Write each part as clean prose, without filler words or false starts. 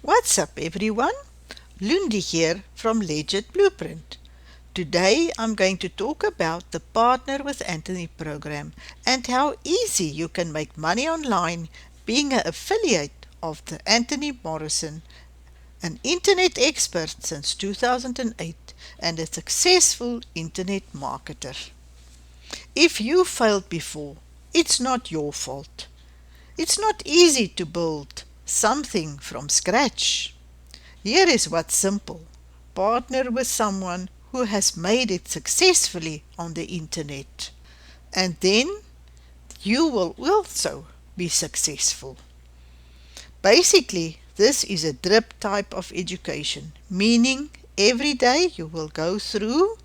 What's up everyone? Lundi here from Legit Blueprint. Today I'm going to talk about the Partner with Anthony program and how easy you can make money online being an affiliate of the Anthony Morrison, an internet expert since 2008 and a successful internet marketer. If you failed before, it's not your fault. It's not easy to build something from scratch. Here is what's simple. Partner with someone who has made it successfully on the internet. And then you will also be successful. Basically, this is a drip type of education, meaning every day you will go through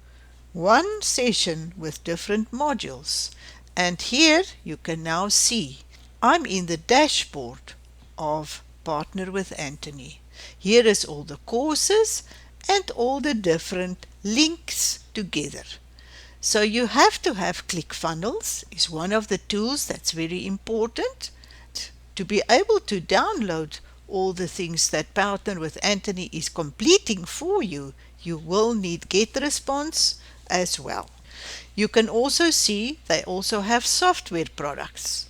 one session with different modules. And here you can now see I'm in the dashboard of Partner with Anthony. Here is all the courses and all the different links together. So you have to have ClickFunnels is one of the tools that's very important to be able to download all the things that Partner with Anthony is completing for you. You will need GetResponse as well. You can also see they also have software products.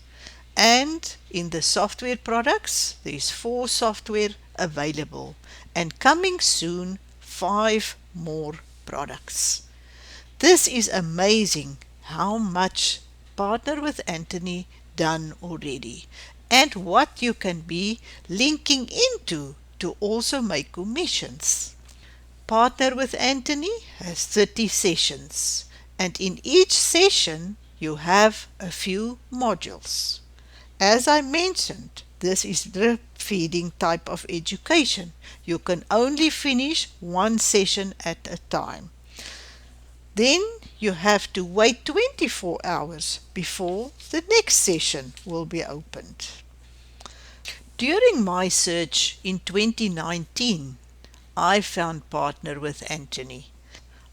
And in the software products, there's 4 software available and coming soon 5 more products. This is amazing how much Partner with Anthony done already and what you can be linking into to also make commissions. Partner with Anthony has 30 sessions and in each session you have a few modules. As I mentioned, this is drip feeding type of education. You can only finish one session at a time. Then you have to wait 24 hours before the next session will be opened. During my search in 2019, I found Partner with Anthony.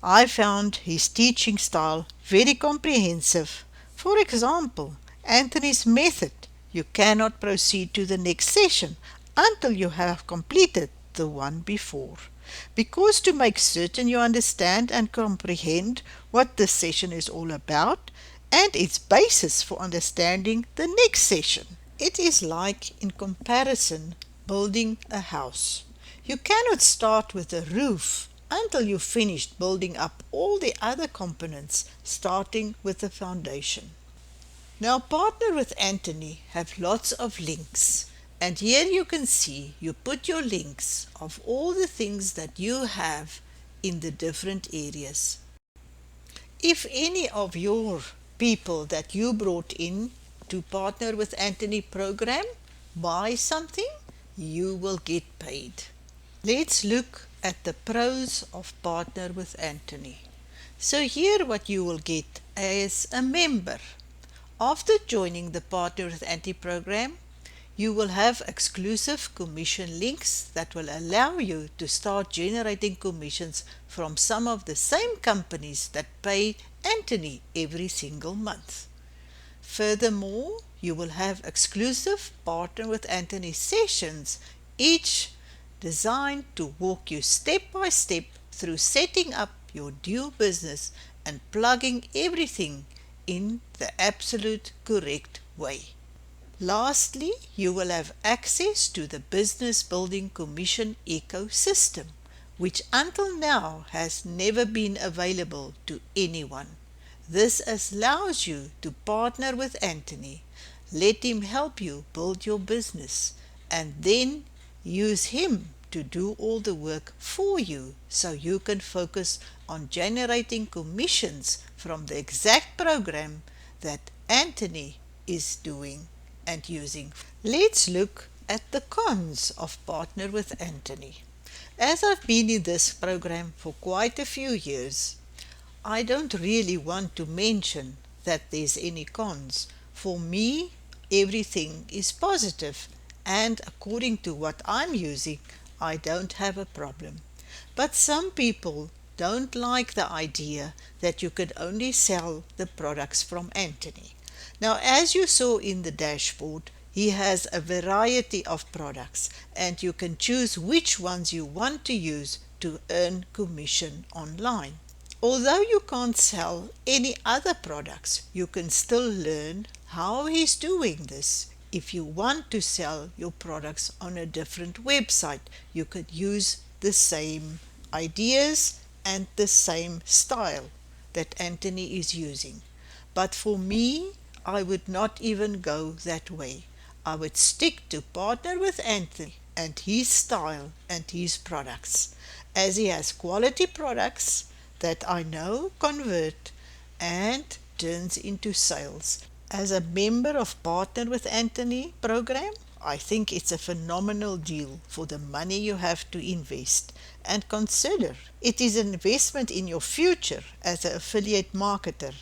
I found his teaching style very comprehensive. For example, Anthony's method. You cannot proceed to the next session until you have completed the one before. Because to make certain you understand and comprehend what this session is all about and its basis for understanding the next session. It is like, in comparison, building a house. You cannot start with a roof until you've finished building up all the other components, starting with the foundation. Now Partner with Anthony have lots of links, and here you can see you put your links of all the things that you have in the different areas. If any of your people that you brought in to Partner with Anthony program buy something, you will get paid. Let's look at the pros of Partner with Anthony. So here what you will get as a member. After joining the Partner with Anthony program, you will have exclusive commission links that will allow you to start generating commissions from some of the same companies that pay Anthony every single month. Furthermore, you will have exclusive Partner with Anthony sessions, each designed to walk you step by step through setting up your new business and plugging everything in the absolute correct way. Lastly, you will have access to the business building commission ecosystem, which until now has never been available to anyone. This allows you to partner with Anthony, let him help you build your business, and then use him to do all the work for you so you can focus on generating commissions from the exact program that Anthony is doing and using. Let's look at the cons of Partner with Anthony. As I've been in this program for quite a few years, I don't really want to mention that there's any cons. For me, everything is positive, and according to what I'm using, I don't have a problem. But some people don't like the idea that you could only sell the products from Anthony. Now, as you saw in the dashboard, He has a variety of products, and you can choose which ones you want to use to earn commission online. Although you can't sell any other products, you can still learn how he's doing this. If you want to sell your products on a different website, you could use the same ideas and the same style that Anthony is using. But for me, I would not even go that way. I would stick to partner with Anthony and his style and his products, as he has quality products that I know convert and turns into sales. As a member of Partner with Anthony program, I think it's a phenomenal deal for the money you have to invest. And consider it is an investment in your future as an affiliate marketer,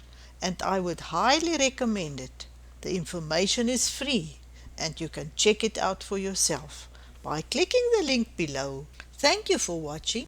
and I would highly recommend it. The information is free and you can check it out for yourself by clicking the link below. Thank you for watching.